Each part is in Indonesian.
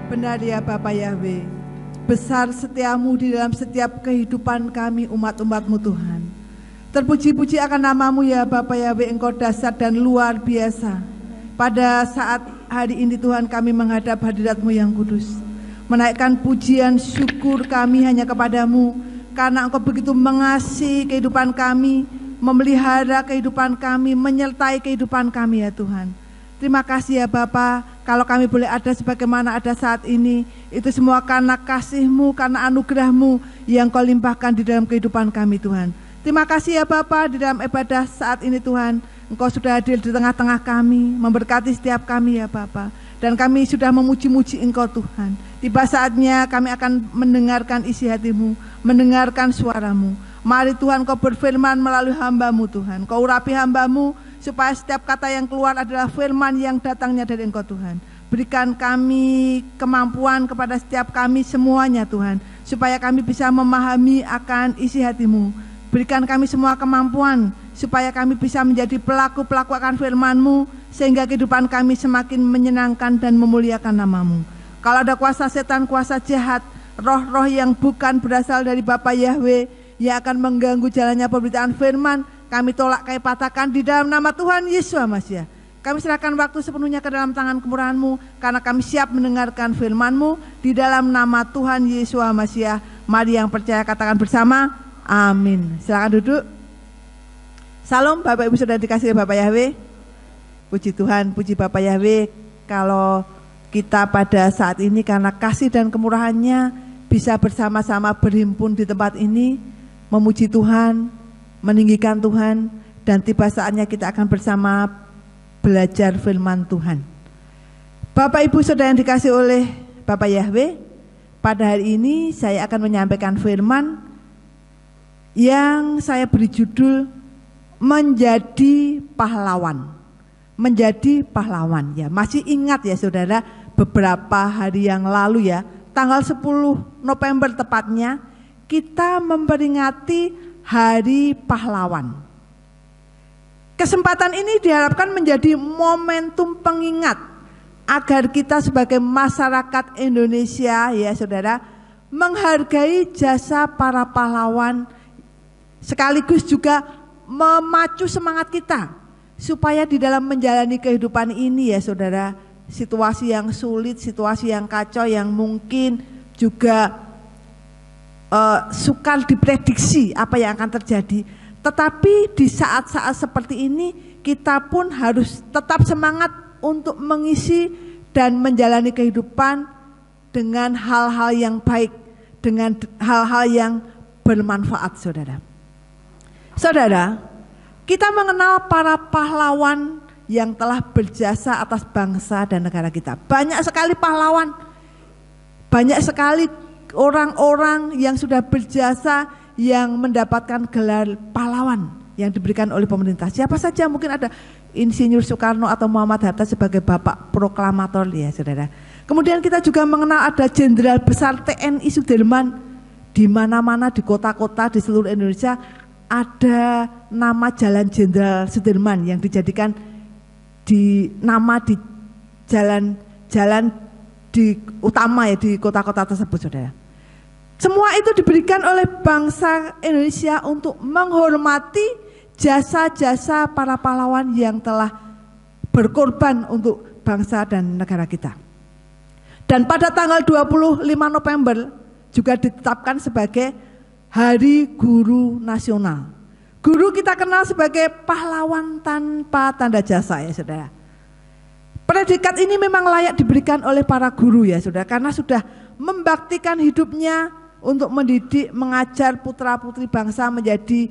Benar ya Bapa Yahweh, besar setiamu di dalam setiap kehidupan kami umat-umat-Mu Tuhan. Terpuji-puji akan nama-Mu ya Bapa Yahweh, Engkau dahsyat dan luar biasa. Pada saat hari ini Tuhan, kami menghadap hadirat-Mu yang kudus, menaikkan pujian syukur kami hanya kepadamu, karena Engkau begitu mengasihi kehidupan kami, memelihara kehidupan kami, menyertai kehidupan kami ya Tuhan. Terima kasih ya Bapa, kalau kami boleh ada sebagaimana ada saat ini, itu semua karena kasih-Mu, karena anugerah-Mu yang Kau limpahkan di dalam kehidupan kami Tuhan. Terima kasih ya Bapa, di dalam ibadah saat ini Tuhan, Engkau sudah hadir di tengah-tengah kami, memberkati setiap kami ya Bapa. Dan kami sudah memuji-muji Engkau Tuhan. Tiba saatnya kami akan mendengarkan isi hati-Mu, mendengarkan suara-Mu. Mari Tuhan Kau berfirman melalui hamba-Mu Tuhan. Kau urapi hamba-Mu, supaya setiap kata yang keluar adalah firman yang datangnya dari Engkau Tuhan. Berikan kami kemampuan kepada setiap kami semuanya Tuhan, supaya kami bisa memahami akan isi hati-Mu. Berikan kami semua kemampuan, supaya kami bisa menjadi pelaku-pelaku akan firman-Mu, sehingga kehidupan kami semakin menyenangkan dan memuliakan nama-Mu. Kalau ada kuasa setan, kuasa jahat, roh-roh yang bukan berasal dari Bapa Yahweh, yang akan mengganggu jalannya pemberitaan firman, kami tolak, kami patahkan di dalam nama Tuhan Yesus Masiah. Kami serahkan waktu sepenuhnya ke dalam tangan kemurahan-Mu, karena kami siap mendengarkan firman-Mu di dalam nama Tuhan Yesus Masiah. Mari yang percaya katakan bersama, amin. Silakan duduk. Salam Bapak Ibu Saudara dikasihi Bapak Yahweh. Puji Tuhan, puji Bapak Yahweh, kalau kita pada saat ini karena kasih dan kemurahan-Nya bisa bersama-sama berhimpun di tempat ini, memuji Tuhan, meninggikan Tuhan, dan tiba saatnya kita akan bersama belajar firman Tuhan. Bapak Ibu Saudara yang dikasih oleh Bapak Yahweh, pada hari ini saya akan menyampaikan firman yang saya beri judul Menjadi Pahlawan. Menjadi pahlawan ya. Masih ingat ya Saudara, beberapa hari yang lalu ya, tanggal 10 November tepatnya, kita memperingati Hari Pahlawan. Kesempatan ini diharapkan menjadi momentum pengingat agar kita sebagai masyarakat Indonesia ya Saudara, menghargai jasa para pahlawan, sekaligus juga memacu semangat kita supaya di dalam menjalani kehidupan ini ya Saudara, situasi yang sulit, situasi yang kacau, yang mungkin juga sukar diprediksi apa yang akan terjadi, tetapi di saat-saat seperti ini kita pun harus tetap semangat untuk mengisi dan menjalani kehidupan dengan hal-hal yang baik, dengan hal-hal yang bermanfaat Saudara. Saudara, kita mengenal para pahlawan yang telah berjasa atas bangsa dan negara kita. Banyak sekali pahlawan, banyak sekali orang-orang yang sudah berjasa yang mendapatkan gelar pahlawan yang diberikan oleh pemerintah. Siapa saja, mungkin ada Insinyur Soekarno atau Muhammad Hatta sebagai bapak proklamator ya Saudara. Kemudian kita juga mengenal ada Jenderal Besar TNI Sudirman. Di mana-mana di kota-kota di seluruh Indonesia ada nama Jalan Jenderal Sudirman yang dijadikan di jalan di utama ya di kota-kota tersebut Saudara. Semua itu diberikan oleh bangsa Indonesia untuk menghormati jasa-jasa para pahlawan yang telah berkorban untuk bangsa dan negara kita. Dan pada tanggal 25 November juga ditetapkan sebagai Hari Guru Nasional. Guru kita kenal sebagai pahlawan tanpa tanda jasa ya Saudara. Predikat ini memang layak diberikan oleh para guru ya Saudara, karena sudah membaktikan hidupnya untuk mendidik, mengajar putra-putri bangsa menjadi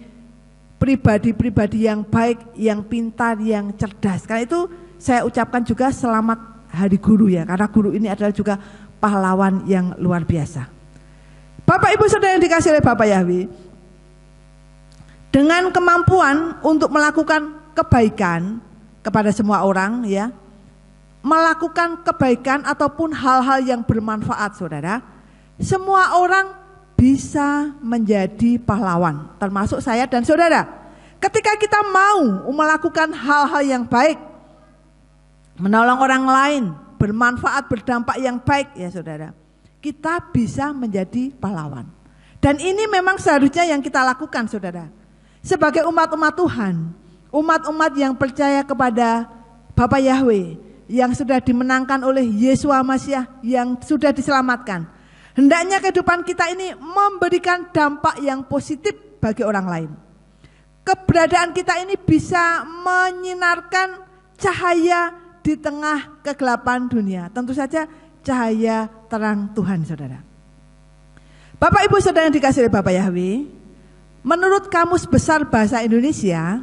pribadi-pribadi yang baik, yang pintar, yang cerdas. Karena itu saya ucapkan juga selamat Hari Guru ya, karena guru ini adalah juga pahlawan yang luar biasa. Bapak Ibu Saudara yang dikasihi oleh Bapak Yahweh, dengan kemampuan untuk melakukan kebaikan kepada semua orang ya, melakukan kebaikan ataupun hal-hal yang bermanfaat Saudara, semua orang bisa menjadi pahlawan, termasuk saya dan Saudara. Ketika kita mau melakukan hal-hal yang baik, menolong orang lain, bermanfaat, berdampak yang baik ya saudara, kita bisa menjadi pahlawan. Dan ini memang seharusnya yang kita lakukan saudara. Sebagai umat-umat Tuhan, umat-umat yang percaya kepada Bapa Yahweh, yang sudah dimenangkan oleh Yeshua Masiah, yang sudah diselamatkan. Hendaknya kehidupan kita ini memberikan dampak yang positif bagi orang lain. Keberadaan kita ini bisa menyinarkan cahaya di tengah kegelapan dunia. Tentu saja cahaya terang Tuhan saudara. Bapak Ibu saudara yang dikasihi oleh Bapa Yahweh, menurut Kamus Besar Bahasa Indonesia,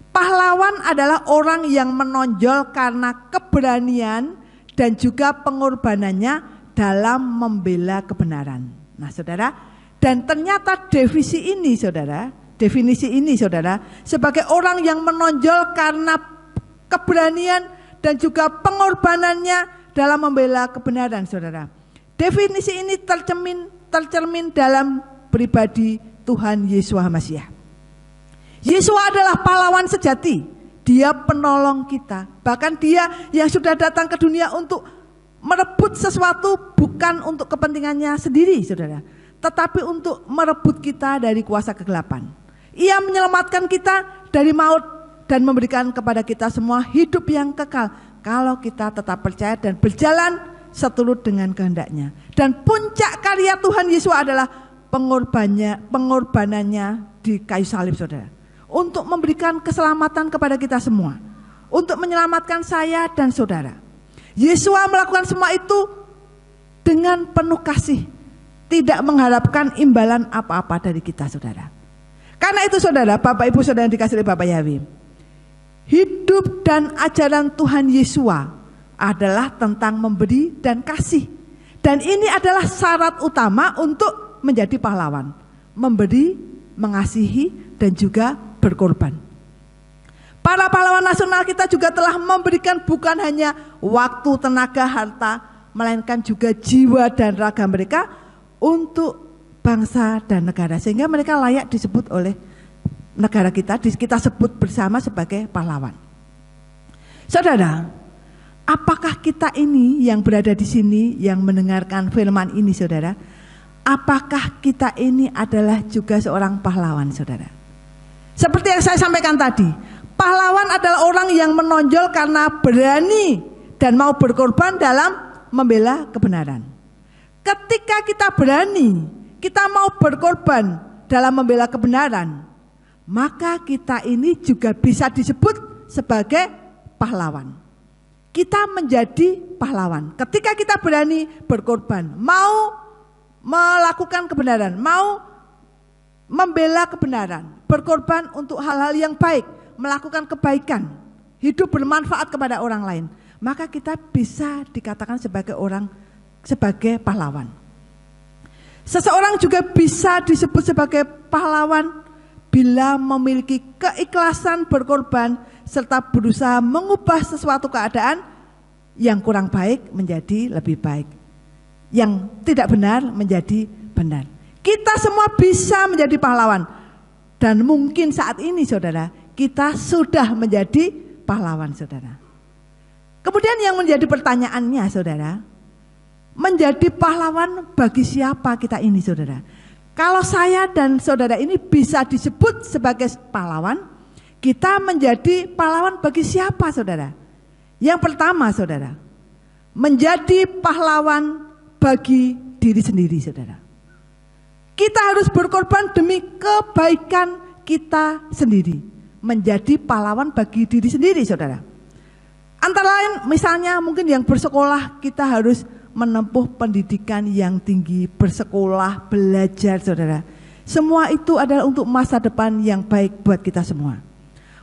pahlawan adalah orang yang menonjol karena keberanian dan juga pengorbanannya dalam membela kebenaran. Nah saudara, dan ternyata definisi ini saudara, sebagai orang yang menonjol karena keberanian dan juga pengorbanannya dalam membela kebenaran saudara. Definisi ini tercermin dalam pribadi Tuhan Yeshua Masiah. Yeshua adalah pahlawan sejati. Dia penolong kita. Bahkan dia yang sudah datang ke dunia untuk merebut sesuatu, bukan untuk kepentingannya sendiri saudara, tetapi untuk merebut kita dari kuasa kegelapan. Ia menyelamatkan kita dari maut dan memberikan kepada kita semua hidup yang kekal kalau kita tetap percaya dan berjalan seturut dengan kehendaknya. Dan puncak karya Tuhan Yesus adalah pengorbanannya di kayu salib saudara, untuk memberikan keselamatan kepada kita semua, untuk menyelamatkan saya dan saudara. Yesus melakukan semua itu dengan penuh kasih, tidak mengharapkan imbalan apa-apa dari kita saudara. Karena itu saudara, Bapak Ibu saudara yang dikasihi oleh Bapa Yahweh, hidup dan ajaran Tuhan Yesus adalah tentang memberi dan kasih. Dan ini adalah syarat utama untuk menjadi pahlawan. Memberi, mengasihi, dan juga berkorban. Para pahlawan nasional kita juga telah memberikan bukan hanya waktu, tenaga, harta, melainkan juga jiwa dan raga mereka untuk bangsa dan negara. Sehingga mereka layak disebut oleh negara kita sebut bersama sebagai pahlawan. Saudara, apakah kita ini yang berada di sini yang mendengarkan firman ini saudara, apakah kita ini adalah juga seorang pahlawan saudara? Seperti yang saya sampaikan tadi, pahlawan adalah orang yang menonjol karena berani dan mau berkorban dalam membela kebenaran. Ketika kita berani, kita mau berkorban dalam membela kebenaran, maka kita ini juga bisa disebut sebagai pahlawan. Kita menjadi pahlawan ketika kita berani berkorban, mau melakukan kebenaran, mau membela kebenaran, berkorban untuk hal-hal yang baik, melakukan kebaikan, hidup bermanfaat kepada orang lain, maka kita bisa dikatakan sebagai pahlawan. Seseorang juga bisa disebut sebagai pahlawan bila memiliki keikhlasan berkorban serta berusaha mengubah sesuatu keadaan yang kurang baik menjadi lebih baik, yang tidak benar menjadi benar. Kita semua bisa menjadi pahlawan, dan mungkin saat ini saudara, kita sudah menjadi pahlawan saudara. Kemudian yang menjadi pertanyaannya saudara, menjadi pahlawan bagi siapa kita ini saudara? Kalau saya dan saudara ini bisa disebut sebagai pahlawan, kita menjadi pahlawan bagi siapa saudara? Yang pertama saudara, menjadi pahlawan bagi diri sendiri saudara. Kita harus berkorban demi kebaikan kita sendiri. Menjadi pahlawan bagi diri sendiri saudara. Antara lain misalnya mungkin yang bersekolah, kita harus menempuh pendidikan yang tinggi, bersekolah, belajar saudara. Semua itu adalah untuk masa depan yang baik buat kita semua.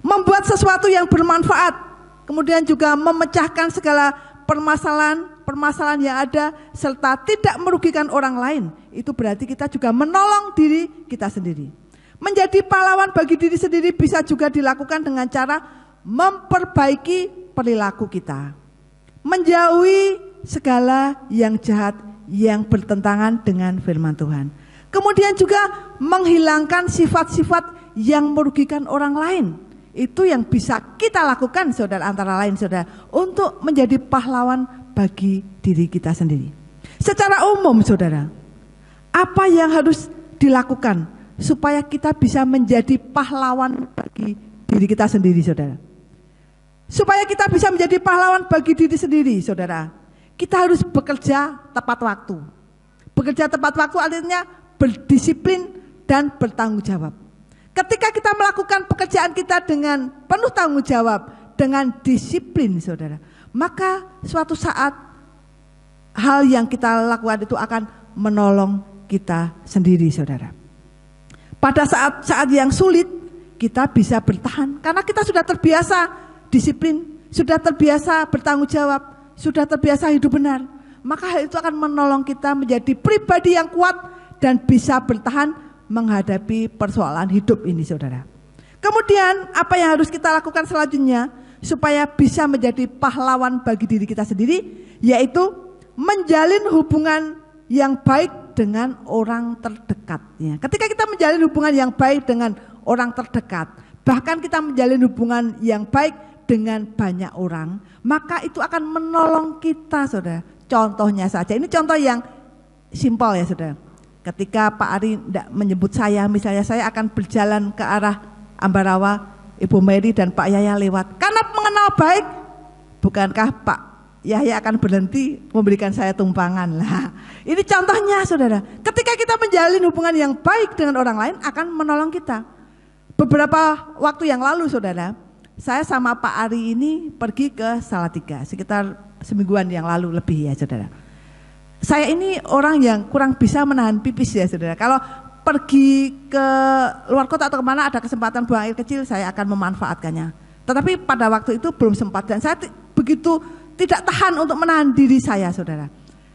Membuat sesuatu yang bermanfaat, kemudian juga memecahkan segala permasalahan yang ada serta tidak merugikan orang lain. Itu berarti kita juga menolong diri kita sendiri. Menjadi pahlawan bagi diri sendiri bisa juga dilakukan dengan cara memperbaiki perilaku kita, menjauhi segala yang jahat yang bertentangan dengan firman Tuhan. Kemudian juga menghilangkan sifat-sifat yang merugikan orang lain. Itu yang bisa kita lakukan saudara, antara lain saudara, untuk menjadi pahlawan bagi diri kita sendiri. Secara umum saudara, apa yang harus dilakukan supaya kita bisa menjadi pahlawan bagi diri kita sendiri saudara? Supaya kita bisa menjadi pahlawan bagi diri sendiri saudara, kita harus bekerja tepat waktu. Bekerja tepat waktu artinya berdisiplin dan bertanggung jawab. Ketika kita melakukan pekerjaan kita dengan penuh tanggung jawab, dengan disiplin saudara, maka suatu saat hal yang kita lakukan itu akan menolong kita sendiri saudara. Pada saat-saat yang sulit kita bisa bertahan karena kita sudah terbiasa disiplin, sudah terbiasa bertanggung jawab, sudah terbiasa hidup benar. Maka hal itu akan menolong kita menjadi pribadi yang kuat dan bisa bertahan menghadapi persoalan hidup ini saudara. Kemudian apa yang harus kita lakukan selanjutnya supaya bisa menjadi pahlawan bagi diri kita sendiri, yaitu menjalin hubungan yang baik dengan orang terdekatnya. Ketika kita menjalin hubungan yang baik dengan orang terdekat, bahkan kita menjalin hubungan yang baik dengan banyak orang, maka itu akan menolong kita saudara. Contohnya saja, ini contoh yang simpel ya saudara. Ketika Pak Ari tidak menyebut saya, misalnya saya akan berjalan ke arah Ambarawa, Ibu Mary dan Pak Yahya lewat. Karena mengenal baik, bukankah Pak Yahya akan berhenti memberikan saya tumpangan lah. Ini contohnya saudara. Ketika kita menjalin hubungan yang baik dengan orang lain akan menolong kita. Beberapa waktu yang lalu saudara, saya sama Pak Ari ini pergi ke Salatiga sekitar semingguan yang lalu lebih ya saudara. Saya ini orang yang kurang bisa menahan pipis ya saudara. Kalau pergi ke luar kota atau kemana ada kesempatan buang air kecil, saya akan memanfaatkannya. Tetapi pada waktu itu belum sempat dan saya begitu tidak tahan untuk menahan diri saya saudara.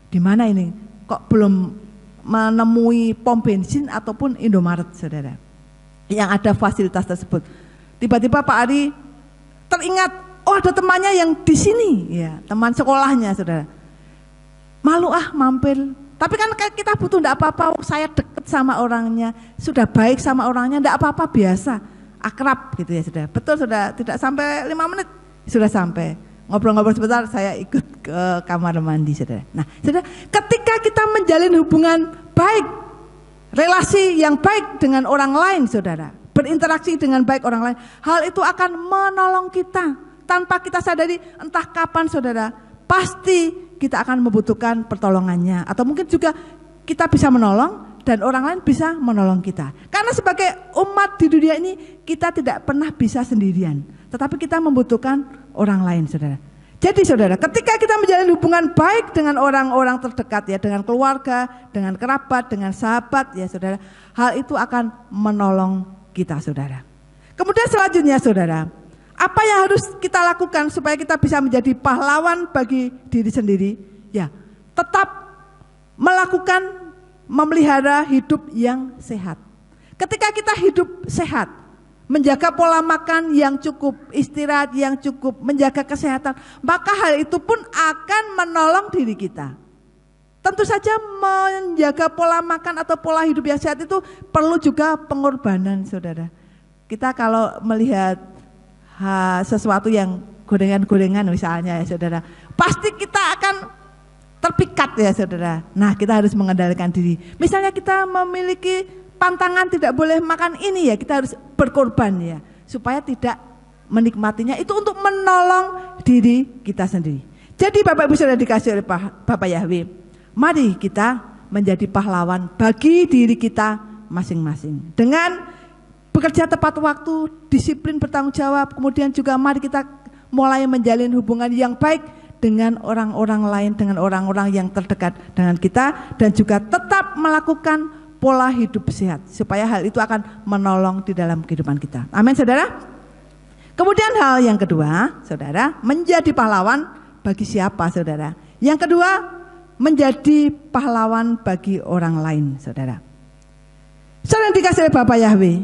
Di mana ini? Kok belum menemui pom bensin ataupun Indomaret saudara yang ada fasilitas tersebut. Tiba-tiba Pak Ari teringat, oh ada temannya yang di sini ya, teman sekolahnya saudara. Malu mampir. Tapi kan kita butuh enggak apa-apa, saya deket sama orangnya, sudah baik sama orangnya, enggak apa-apa, biasa, akrab gitu ya saudara. Betul sudah, tidak sampai 5 menit sudah sampai. Ngobrol-ngobrol sebentar, saya ikut ke kamar mandi saudara. Nah saudara, ketika kita menjalin hubungan baik, relasi yang baik dengan orang lain saudara, berinteraksi dengan baik orang lain, hal itu akan menolong kita. Tanpa kita sadari entah kapan saudara, pasti kita akan membutuhkan pertolongannya. Atau mungkin juga kita bisa menolong dan orang lain bisa menolong kita. Karena sebagai umat di dunia ini kita tidak pernah bisa sendirian. Tetapi kita membutuhkan orang lain saudara. Jadi saudara, ketika kita menjalin hubungan baik dengan orang-orang terdekat ya, dengan keluarga, dengan kerabat, dengan sahabat ya saudara, hal itu akan menolong kita saudara. Kemudian selanjutnya saudara, apa yang harus kita lakukan supaya kita bisa menjadi pahlawan bagi diri sendiri? Ya, tetap melakukan, memelihara hidup yang sehat. Ketika kita hidup sehat, menjaga pola makan yang cukup, istirahat yang cukup, menjaga kesehatan, maka hal itu pun akan menolong diri kita. Tentu saja menjaga pola makan atau pola hidup yang sehat itu perlu juga pengorbanan saudara. Kita kalau melihat sesuatu yang gorengan-gorengan misalnya ya saudara, pasti kita akan terpikat ya saudara. Nah kita harus mengendalikan diri. Misalnya kita memiliki pantangan tidak boleh makan ini ya, kita harus berkorban ya, supaya tidak menikmatinya, itu untuk menolong diri kita sendiri. Jadi Bapak Ibu Saudara dikasih oleh Bapak Yahweh, mari kita menjadi pahlawan bagi diri kita masing-masing. Dengan bekerja tepat waktu, disiplin bertanggung jawab, kemudian juga mari kita mulai menjalin hubungan yang baik dengan orang-orang lain, dengan orang-orang yang terdekat dengan kita, dan juga tetap melakukan pola hidup sehat, supaya hal itu akan menolong di dalam kehidupan kita. Amin saudara. Kemudian hal yang kedua saudara, menjadi pahlawan bagi siapa saudara? Yang kedua, menjadi pahlawan bagi orang lain saudara. Saudara dikasih oleh Bapak Yahweh,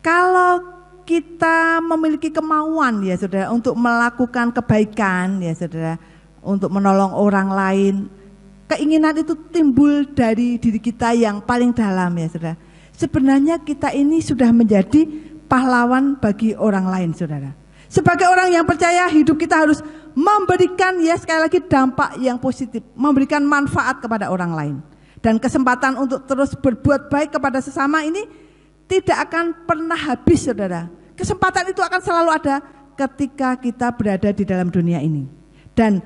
kalau kita memiliki kemauan ya saudara untuk melakukan kebaikan ya saudara, untuk menolong orang lain, keinginan itu timbul dari diri kita yang paling dalam ya saudara. Sebenarnya kita ini sudah menjadi pahlawan bagi orang lain saudara. Sebagai orang yang percaya, hidup kita harus memberikan ya sekali lagi dampak yang positif, memberikan manfaat kepada orang lain. Dan kesempatan untuk terus berbuat baik kepada sesama ini tidak akan pernah habis, saudara. Kesempatan itu akan selalu ada ketika kita berada di dalam dunia ini. Dan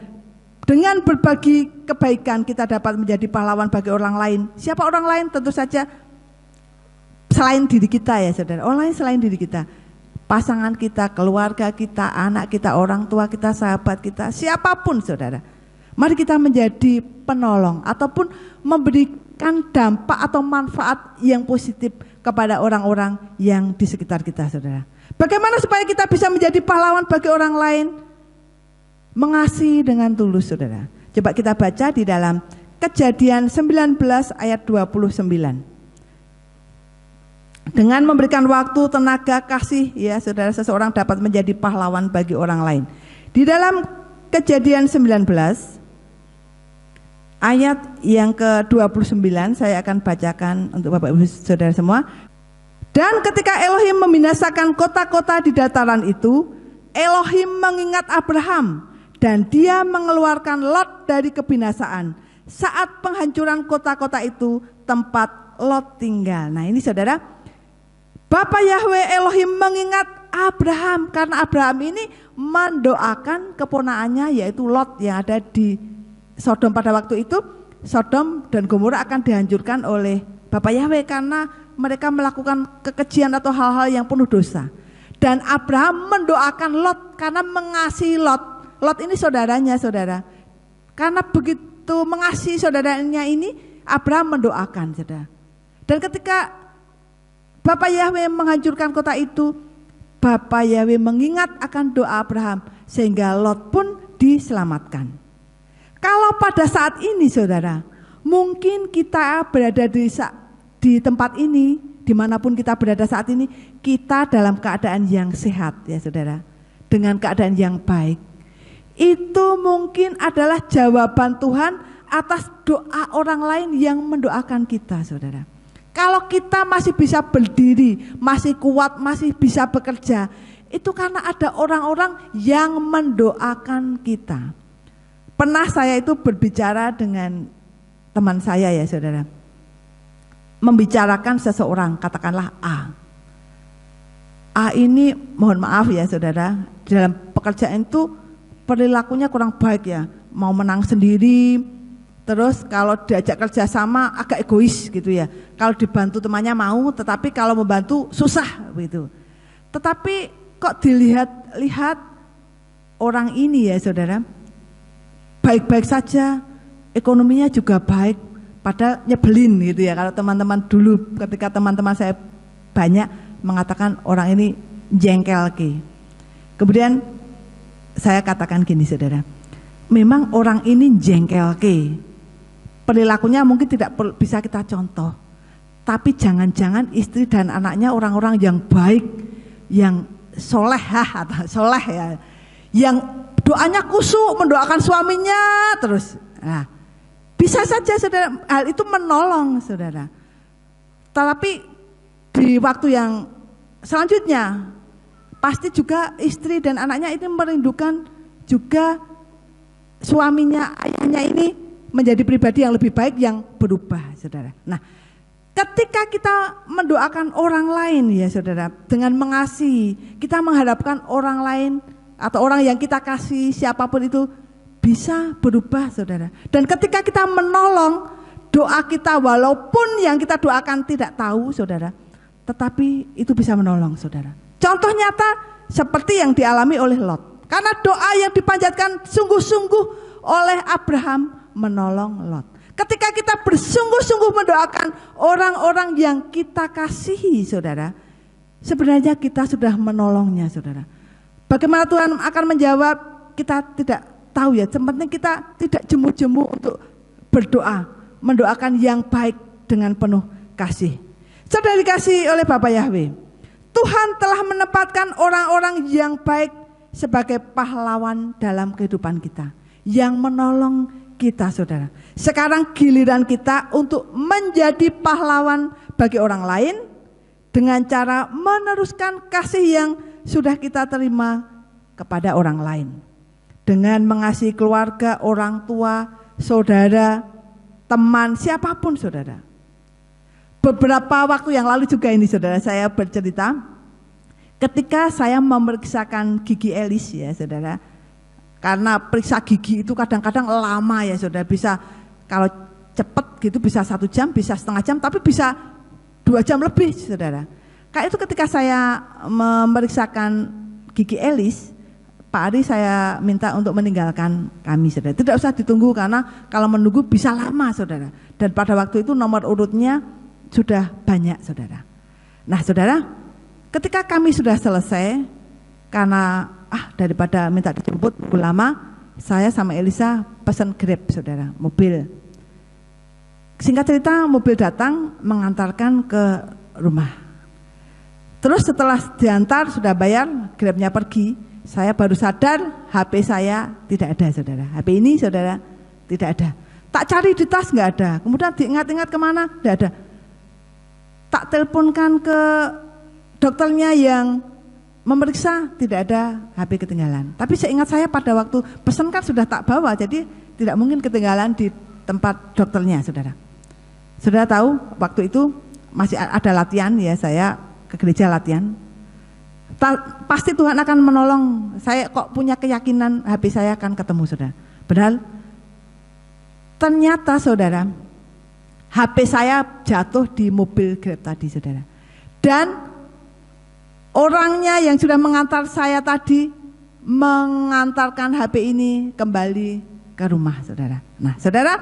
dengan berbagi kebaikan kita dapat menjadi pahlawan bagi orang lain. Siapa orang lain? Tentu saja selain diri kita ya saudara. Orang lain selain diri kita. Pasangan kita, keluarga kita, anak kita, orang tua kita, sahabat kita, siapapun saudara. Mari kita menjadi penolong ataupun memberikan dampak atau manfaat yang positif kepada orang-orang yang di sekitar kita saudara. Bagaimana supaya kita bisa menjadi pahlawan bagi orang lain? Mengasihi dengan tulus saudara. Coba kita baca di dalam Kejadian 19 ayat 29. Dengan memberikan waktu, tenaga, kasih ya saudara, seseorang dapat menjadi pahlawan bagi orang lain. Di dalam Kejadian 19 ayat yang ke-29 saya akan bacakan untuk Bapak Ibu saudara semua. Dan ketika Elohim membinasakan kota-kota di dataran itu, Elohim mengingat Abraham dan dia mengeluarkan Lot dari kebinasaan saat penghancuran kota-kota itu tempat Lot tinggal. Nah ini saudara, Bapa Yahweh Elohim mengingat Abraham karena Abraham ini mendoakan keponakannya yaitu Lot yang ada di Sodom pada waktu itu. Sodom dan Gomora akan dihancurkan oleh Bapa Yahweh karena mereka melakukan kekejian atau hal-hal yang penuh dosa. Dan Abraham mendoakan Lot karena mengasihi Lot. Lot ini saudaranya saudara. Karena begitu mengasihi saudaranya ini, Abraham mendoakan saudara. Dan ketika Bapa Yahweh menghancurkan kota itu, Bapa Yahweh mengingat akan doa Abraham sehingga Lot pun diselamatkan. Kalau pada saat ini saudara, mungkin kita berada di tempat ini, dimanapun kita berada saat ini, kita dalam keadaan yang sehat ya saudara, dengan keadaan yang baik. Itu mungkin adalah jawaban Tuhan atas doa orang lain yang mendoakan kita saudara. Kalau kita masih bisa berdiri, masih kuat, masih bisa bekerja, itu karena ada orang-orang yang mendoakan kita. Pernah saya itu berbicara dengan teman saya ya saudara, membicarakan seseorang, katakanlah A. A ini mohon maaf ya saudara, dalam pekerjaan itu perilakunya kurang baik ya, mau menang sendiri. Terus kalau diajak kerja sama agak egois gitu ya. Kalau dibantu temannya mau, tetapi kalau membantu susah gitu. Tetapi kok dilihat-lihat orang ini ya saudara, baik-baik saja, ekonominya juga baik, padahal nyebelin gitu ya. Kalau teman-teman dulu ketika teman-teman saya banyak mengatakan orang ini jengkel ke. Kemudian saya katakan gini saudara, memang orang ini jengkel ke. Perilakunya mungkin tidak bisa kita contoh, tapi jangan-jangan istri dan anaknya orang-orang yang baik, yang solehah atau soleh ya, yang doanya kusuk mendoakan suaminya terus. Nah, bisa saja saudara hal itu menolong saudara. Tetapi di waktu yang selanjutnya pasti juga istri dan anaknya itu merindukan juga suaminya, ayahnya ini menjadi pribadi yang lebih baik, yang berubah saudara. Nah ketika kita mendoakan orang lain ya saudara, dengan mengasihi, kita mengharapkan orang lain atau orang yang kita kasih siapapun itu bisa berubah saudara. Dan ketika kita menolong, doa kita walaupun yang kita doakan tidak tahu saudara, tetapi itu bisa menolong saudara. Contoh nyata seperti yang dialami oleh Lot. Karena doa yang dipanjatkan sungguh-sungguh oleh Abraham menolong Lot. Ketika kita bersungguh-sungguh mendoakan orang-orang yang kita kasihi saudara, sebenarnya kita sudah menolongnya saudara. Bagaimana Tuhan akan menjawab, kita tidak tahu ya. Sebenarnya kita tidak jemu-jemu untuk berdoa, mendoakan yang baik dengan penuh kasih. Saudara dikasihi oleh Bapa Yahweh, Tuhan telah menempatkan orang-orang yang baik sebagai pahlawan dalam kehidupan kita, yang menolong kita saudara. Sekarang giliran kita untuk menjadi pahlawan bagi orang lain dengan cara meneruskan kasih yang sudah kita terima kepada orang lain. dengan mengasihi keluarga, orang tua, saudara, teman, siapapun saudara. Beberapa waktu yang lalu juga ini saudara, saya bercerita ketika saya memeriksakan gigi Elis ya saudara. Karena periksa gigi itu kadang-kadang lama ya saudara, bisa kalau cepat gitu bisa 1 jam, bisa setengah jam, tapi bisa 2 jam lebih saudara. Kayak itu ketika saya memeriksakan gigi Elis, Pak Ari saya minta untuk meninggalkan kami saudara. Tidak usah ditunggu karena kalau menunggu bisa lama saudara. Dan pada waktu itu nomor urutnya sudah banyak saudara. Nah saudara, ketika kami sudah selesai, karena daripada minta dijemput lama, saya sama Elisa pesan Grab saudara, mobil. Singkat cerita mobil datang mengantarkan ke rumah. Terus setelah diantar sudah bayar, Grabnya pergi, saya baru sadar HP saya tidak ada saudara. HP ini saudara tidak ada. Tak cari di tas nggak ada. Kemudian diingat-ingat kemana? Tidak ada. Tak teleponkan ke dokternya yang memeriksa, tidak ada, HP ketinggalan. Tapi seingat saya pada waktu pesan kan sudah tak bawa, jadi tidak mungkin ketinggalan di tempat dokternya saudara. Saudara tahu waktu itu masih ada latihan ya, saya ke gereja latihan. Pasti Tuhan akan menolong. Saya kok punya keyakinan HP saya akan ketemu saudara. Padahal ternyata saudara, HP saya jatuh di mobil Grab tadi saudara. Dan orangnya yang sudah mengantar saya tadi mengantarkan HP ini kembali ke rumah saudara. Nah saudara,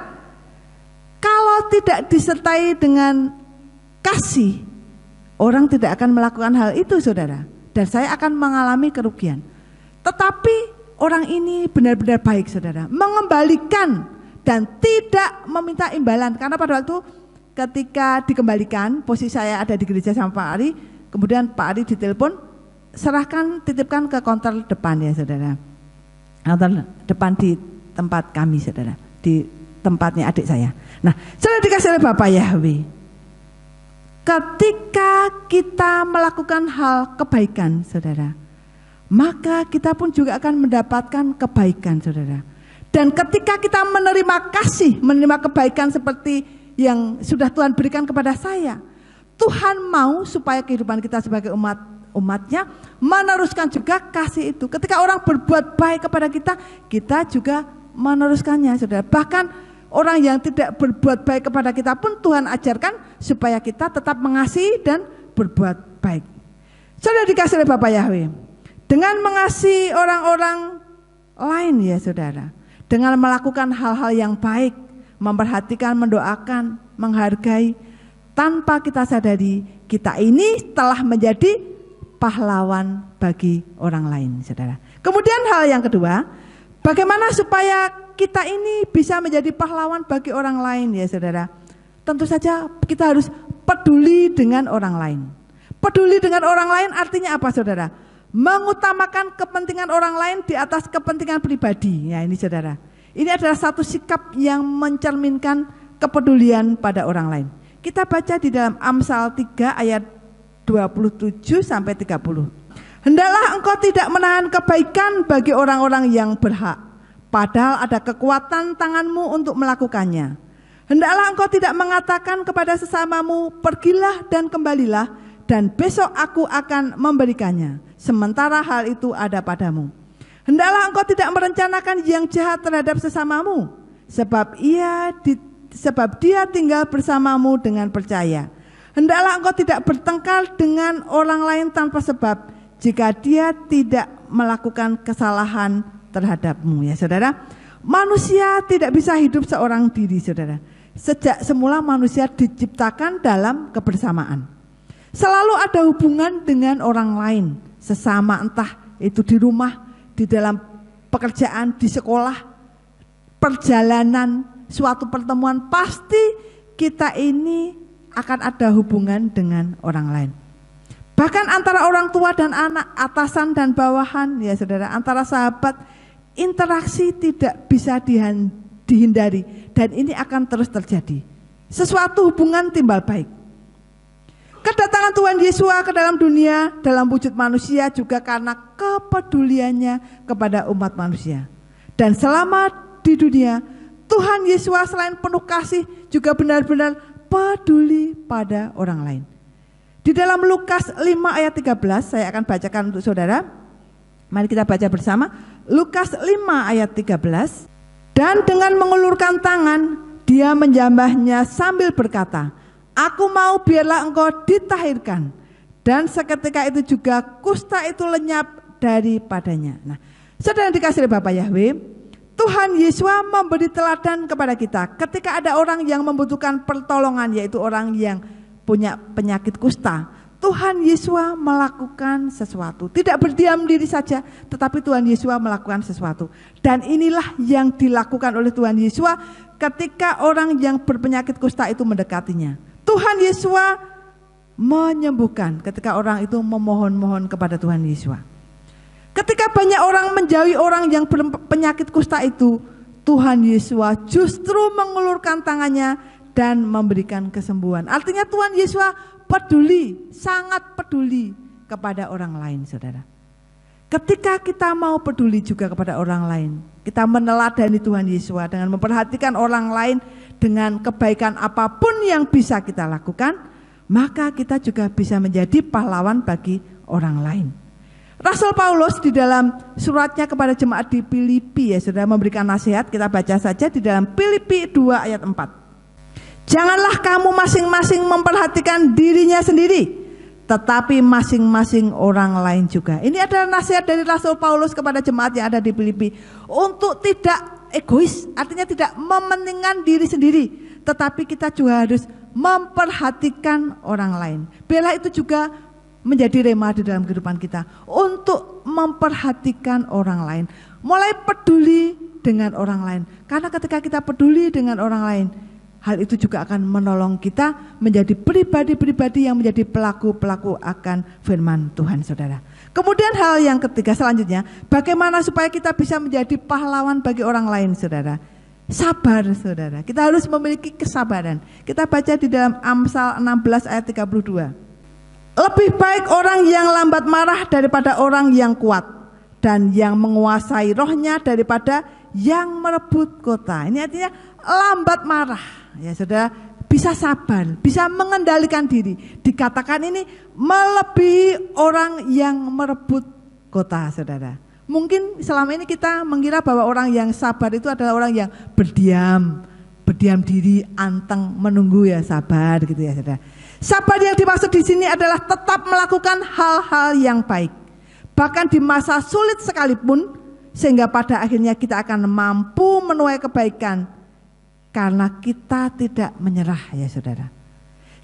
kalau tidak disertai dengan kasih, orang tidak akan melakukan hal itu saudara. Dan saya akan mengalami kerugian. Tetapi orang ini benar-benar baik saudara, mengembalikan dan tidak meminta imbalan. Karena pada waktu ketika dikembalikan, posisi saya ada di gereja sama Pak Ari, kemudian Pak Ari ditelepon, serahkan, titipkan ke counter depan ya saudara. Counter depan di tempat kami saudara, di tempatnya adik saya. Nah, saudara dikasih oleh Bapak Yahweh, ketika kita melakukan hal kebaikan saudara, maka kita pun juga akan mendapatkan kebaikan saudara. Dan ketika kita menerima kasih, menerima kebaikan seperti yang sudah Tuhan berikan kepada saya, Tuhan mau supaya kehidupan kita sebagai umatnya meneruskan juga kasih itu. Ketika orang berbuat baik kepada kita, kita juga meneruskannya saudara. Bahkan orang yang tidak berbuat baik kepada kita pun Tuhan ajarkan supaya kita tetap mengasihi dan berbuat baik. Saudara dikasih oleh Bapak Yahweh, dengan mengasihi orang-orang lain ya saudara, dengan melakukan hal-hal yang baik, memperhatikan, mendoakan, menghargai, tanpa kita sadari kita ini telah menjadi pahlawan bagi orang lain saudara. Kemudian hal yang kedua, bagaimana supaya kita ini bisa menjadi pahlawan bagi orang lain ya saudara. Tentu saja kita harus peduli dengan orang lain. Peduli dengan orang lain artinya apa saudara? Mengutamakan kepentingan orang lain di atas kepentingan pribadi. Ya ini saudara, ini adalah satu sikap yang mencerminkan kepedulian pada orang lain. Kita baca di dalam Amsal 3 ayat 27 sampai 30. Hendaklah engkau tidak menahan kebaikan bagi orang-orang yang berhak, padahal ada kekuatan tanganmu untuk melakukannya. Hendaklah engkau tidak mengatakan kepada sesamamu, pergilah dan kembalilah, dan besok aku akan memberikannya, sementara hal itu ada padamu. Hendaklah engkau tidak merencanakan yang jahat terhadap sesamamu, sebab dia tinggal bersamamu dengan percaya. Hendaklah engkau tidak bertengkar dengan orang lain tanpa sebab, jika dia tidak melakukan kesalahan terhadapmu ya saudara. Manusia tidak bisa hidup seorang diri saudara. Sejak semula manusia diciptakan dalam kebersamaan. Selalu ada hubungan dengan orang lain, sesama, entah itu di rumah, di dalam pekerjaan, di sekolah, perjalanan, suatu pertemuan, pasti kita ini akan ada hubungan dengan orang lain. Bahkan antara orang tua dan anak, atasan dan bawahan ya saudara, antara sahabat, interaksi tidak bisa dihindari, dan ini akan terus terjadi. Sesuatu hubungan timbal baik. Kedatangan Tuhan Yesus ke dalam dunia dalam wujud manusia juga karena kepeduliannya kepada umat manusia. Dan selama di dunia, Tuhan Yesus selain penuh kasih juga benar-benar peduli pada orang lain. Di dalam Lukas 5 ayat 13, saya akan bacakan untuk saudara. Mari kita baca bersama. Lukas 5 ayat 13. Dan dengan mengulurkan tangan, dia menjambahnya sambil berkata, "Aku mau biarlah engkau ditahirkan." Dan seketika itu juga kusta itu lenyap daripadanya. Nah, saudara yang dikasihi Bapak Yahweh, Tuhan Yesus memberi teladan kepada kita ketika ada orang yang membutuhkan pertolongan, yaitu orang yang punya penyakit kusta. Tuhan Yesus melakukan sesuatu, tidak berdiam diri saja, tetapi Tuhan Yesus melakukan sesuatu. Dan inilah yang dilakukan oleh Tuhan Yesus ketika orang yang berpenyakit kusta itu mendekatinya. Tuhan Yesus menyembuhkan ketika orang itu memohon-mohon kepada Tuhan Yesus. Ketika banyak orang menjauhi orang yang berpenyakit kusta itu, Tuhan Yesus justru mengulurkan tangannya dan memberikan kesembuhan. Artinya Tuhan Yesus peduli, sangat peduli kepada orang lain, saudara. Ketika kita mau peduli juga kepada orang lain, kita meneladani Tuhan Yesus dengan memperhatikan orang lain dengan kebaikan apapun yang bisa kita lakukan, maka kita juga bisa menjadi pahlawan bagi orang lain. Rasul Paulus di dalam suratnya kepada jemaat di Filipi, ya saudara, memberikan nasihat. Kita baca saja di dalam Filipi 2 ayat 4. Janganlah kamu masing-masing memperhatikan dirinya sendiri, tetapi masing-masing orang lain juga. Ini adalah nasihat dari Rasul Paulus kepada jemaat yang ada di Filipi untuk tidak egois, artinya tidak mementingkan diri sendiri, tetapi kita juga harus memperhatikan orang lain. Biarlah itu juga menjadi rema di dalam kehidupan kita untuk memperhatikan orang lain, mulai peduli dengan orang lain. Karena ketika kita peduli dengan orang lain, hal itu juga akan menolong kita menjadi pribadi-pribadi yang menjadi pelaku-pelaku akan firman Tuhan, saudara. Kemudian hal yang ketiga selanjutnya, bagaimana supaya kita bisa menjadi pahlawan bagi orang lain, saudara. Sabar, saudara. Kita harus memiliki kesabaran. Kita baca di dalam Amsal 16 ayat 32. Lebih baik orang yang lambat marah daripada orang yang kuat, dan yang menguasai rohnya daripada yang merebut kota. Ini artinya lambat marah, ya saudara, bisa sabar, bisa mengendalikan diri. Dikatakan ini melebihi orang yang merebut kota, saudara. Mungkin selama ini kita mengira bahwa orang yang sabar itu adalah orang yang berdiam diri, anteng, menunggu, ya sabar gitu ya saudara. Sabar yang dimaksud di sini adalah tetap melakukan hal-hal yang baik, bahkan di masa sulit sekalipun, sehingga pada akhirnya kita akan mampu menuai kebaikan karena kita tidak menyerah, ya saudara.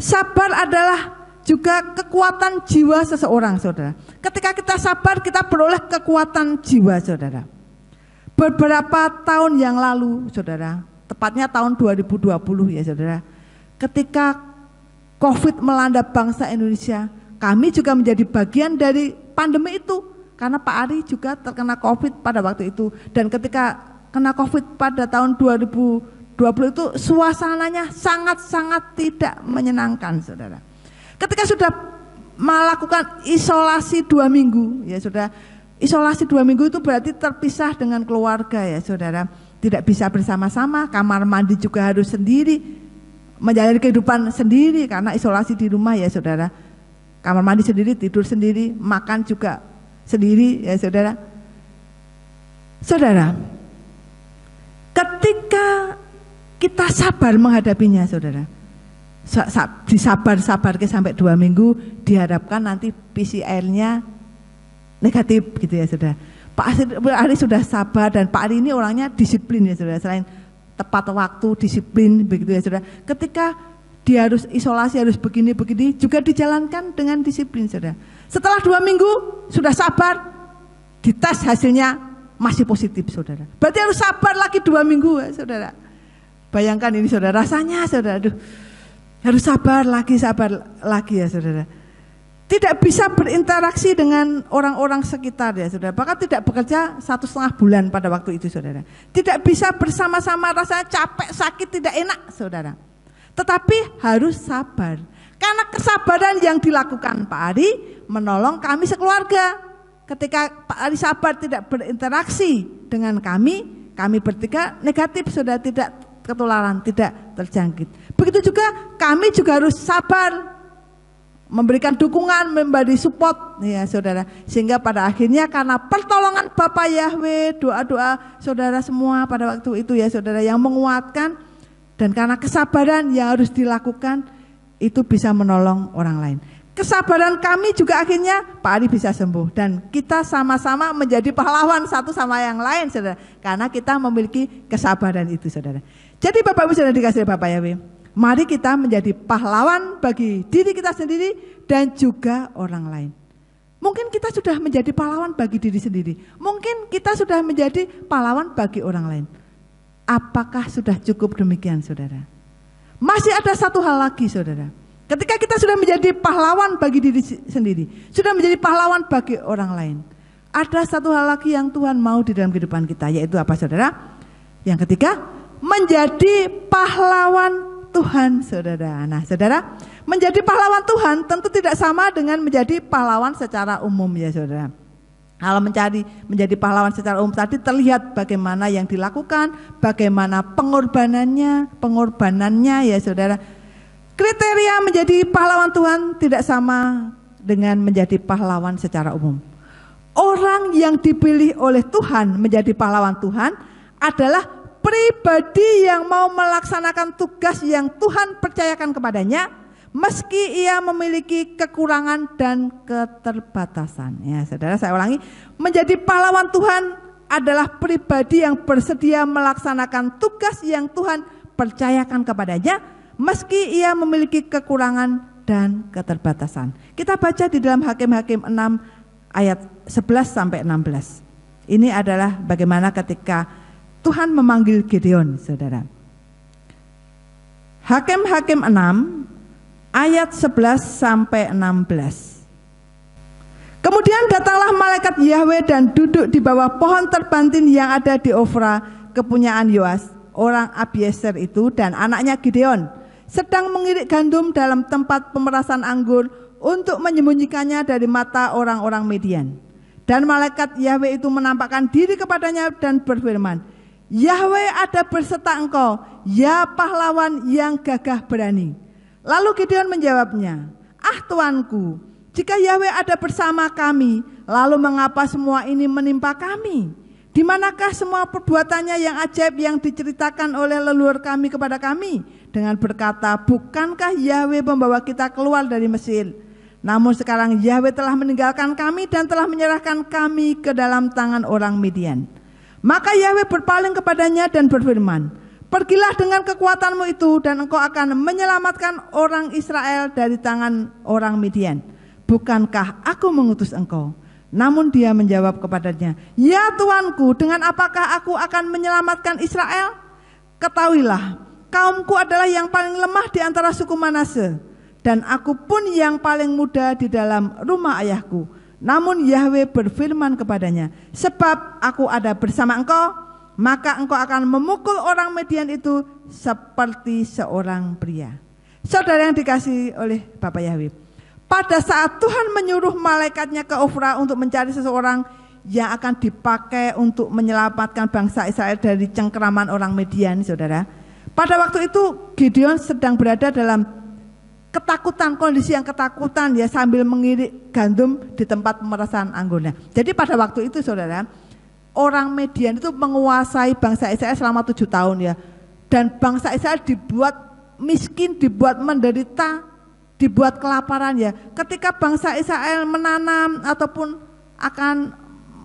Sabar adalah juga kekuatan jiwa seseorang, saudara. Ketika kita sabar, kita beroleh kekuatan jiwa, saudara. Beberapa tahun yang lalu, saudara, tepatnya tahun 2020, ya saudara, ketika COVID melanda bangsa Indonesia, kami juga menjadi bagian dari pandemi itu, karena Pak Ari juga terkena COVID pada waktu itu. Dan ketika kena COVID pada tahun 2020 itu suasananya sangat-sangat tidak menyenangkan, saudara. Ketika sudah melakukan isolasi 2 minggu, ya saudara, isolasi 2 minggu itu berarti terpisah dengan keluarga, ya saudara, tidak bisa bersama-sama, kamar mandi juga harus sendiri, menjalani kehidupan sendiri karena isolasi di rumah, ya saudara. Kamar mandi sendiri, tidur sendiri, makan juga sendiri, ya saudara. Saudara, ketika kita sabar menghadapinya, saudara, disabar sampai 2 minggu, diharapkan nanti PCR-nya negatif gitu, ya saudara. Pak Ari sudah sabar, dan Pak Ari ini orangnya disiplin, ya saudara. Selain tepat waktu, disiplin begitu, ya saudara. Ketika dia harus isolasi, harus begini-begini, juga dijalankan dengan disiplin, saudara. Setelah 2 minggu sudah sabar, dites hasilnya masih positif, saudara. Berarti harus sabar lagi 2 minggu, ya saudara. Bayangkan ini, saudara, rasanya, saudara, aduh, harus sabar lagi, ya saudara. Tidak bisa berinteraksi dengan orang-orang sekitar, ya saudara. Bahkan tidak bekerja 1,5 bulan pada waktu itu, saudara. Tidak bisa bersama-sama, rasanya capek, sakit, tidak enak, saudara. Tetapi harus sabar. Karena kesabaran yang dilakukan Pak Ari menolong kami sekeluarga. Ketika Pak Ari sabar tidak berinteraksi dengan kami kami bertiga negatif, saudara, tidak ketularan, tidak terjangkit. Begitu juga kami juga harus sabar, memberikan dukungan, memberi support ya saudara, sehingga pada akhirnya karena pertolongan Bapa Yahweh, doa-doa saudara semua pada waktu itu ya saudara yang menguatkan, dan karena kesabaran yang harus dilakukan itu bisa menolong orang lain. Kesabaran kami juga akhirnya Pak Ari bisa sembuh, dan kita sama-sama menjadi pahlawan satu sama yang lain saudara, karena kita memiliki kesabaran itu saudara. Jadi Bapak Ibu saudara dikasih Bapak Yahweh, mari kita menjadi pahlawan bagi diri kita sendiri dan juga orang lain. Mungkin kita sudah menjadi pahlawan bagi diri sendiri, mungkin kita sudah menjadi pahlawan bagi orang lain. Apakah sudah cukup demikian saudara? Masih ada satu hal lagi saudara. Ketika kita sudah menjadi pahlawan bagi diri sendiri, sudah menjadi pahlawan bagi orang lain, ada satu hal lagi yang Tuhan mau di dalam kehidupan kita, yaitu apa saudara? Yang ketiga, menjadi pahlawan Tuhan saudara. Nah saudara, menjadi pahlawan Tuhan tentu tidak sama dengan menjadi pahlawan secara umum ya saudara. Kalau menjadi pahlawan secara umum tadi terlihat bagaimana yang dilakukan, bagaimana pengorbanannya ya saudara. Kriteria menjadi pahlawan Tuhan tidak sama dengan menjadi pahlawan secara umum. Orang yang dipilih oleh Tuhan menjadi pahlawan Tuhan adalah pribadi yang mau melaksanakan tugas yang Tuhan percayakan kepadanya, meski ia memiliki kekurangan dan keterbatasan. Ya, saudara, saya ulangi, menjadi pahlawan Tuhan adalah pribadi yang bersedia melaksanakan tugas yang Tuhan percayakan kepadanya, meski ia memiliki kekurangan dan keterbatasan. Kita baca di dalam Hakim-Hakim 6 ayat 11 sampai 16. Ini adalah bagaimana ketika Tuhan memanggil Gideon, saudara. Hakim-Hakim 6 ayat 11 sampai 16. Kemudian datanglah malaikat Yahweh dan duduk di bawah pohon terbantin yang ada di Ofra, kepunyaan Yoas, orang Abiezer itu, dan anaknya Gideon sedang mengirik gandum dalam tempat pemerasan anggur untuk menyembunyikannya dari mata orang-orang Midian. Dan malaikat Yahweh itu menampakkan diri kepadanya dan berfirman, Yahweh ada berserta engkau, ya pahlawan yang gagah berani. Lalu Gideon menjawabnya, ah Tuanku, jika Yahweh ada bersama kami, lalu mengapa semua ini menimpa kami? Di manakah semua perbuatannya yang ajaib yang diceritakan oleh leluhur kami kepada kami? Dengan berkata, bukankah Yahweh membawa kita keluar dari Mesir? Namun sekarang Yahweh telah meninggalkan kami dan telah menyerahkan kami ke dalam tangan orang Midian. Maka Yahweh berpaling kepadanya dan berfirman, pergilah dengan kekuatanmu itu dan engkau akan menyelamatkan orang Israel dari tangan orang Midian. Bukankah aku mengutus engkau? Namun dia menjawab kepadanya, ya Tuanku, dengan apakah aku akan menyelamatkan Israel? Ketahuilah, kaumku adalah yang paling lemah di antara suku Manase, dan aku pun yang paling muda di dalam rumah ayahku. Namun Yahweh berfirman kepadanya, sebab aku ada bersama engkau, maka engkau akan memukul orang Midian itu seperti seorang pria. Saudara yang dikasihi oleh Bapa Yahweh, pada saat Tuhan menyuruh malaikatnya ke Ofra untuk mencari seseorang yang akan dipakai untuk menyelamatkan bangsa Israel dari cengkeraman orang Midian, saudara. Pada waktu itu Gideon sedang berada dalam ketakutan, kondisi yang ketakutan ya, sambil mengirik gandum di tempat pemerasan anggurnya. Jadi pada waktu itu saudara, orang Midian itu menguasai bangsa Israel selama 7 tahun ya. Dan bangsa Israel dibuat miskin, dibuat menderita, dibuat kelaparan ya. Ketika bangsa Israel menanam ataupun akan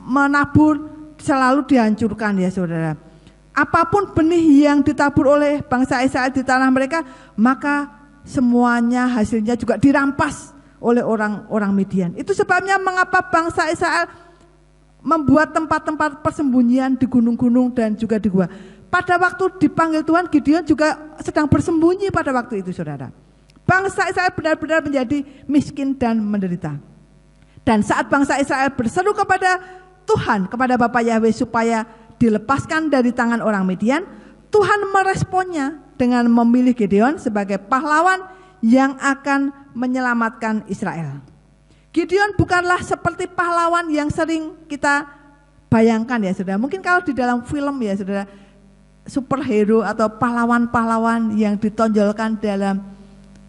menabur selalu dihancurkan ya saudara. Apapun benih yang ditabur oleh bangsa Israel di tanah mereka, maka semuanya hasilnya juga dirampas oleh orang-orang Midian. Itu sebabnya mengapa bangsa Israel membuat tempat-tempat persembunyian di gunung-gunung dan juga di gua. Pada waktu dipanggil Tuhan, Gideon juga sedang bersembunyi pada waktu itu saudara. Bangsa Israel benar-benar menjadi miskin dan menderita. Dan saat bangsa Israel berseru kepada Tuhan, kepada Bapa Yahweh supaya dilepaskan dari tangan orang Midian, Tuhan meresponnya dengan memilih Gideon sebagai pahlawan yang akan menyelamatkan Israel. Gideon bukanlah seperti pahlawan yang sering kita bayangkan ya saudara, mungkin kalau di dalam film ya saudara, superhero atau pahlawan-pahlawan yang ditonjolkan dalam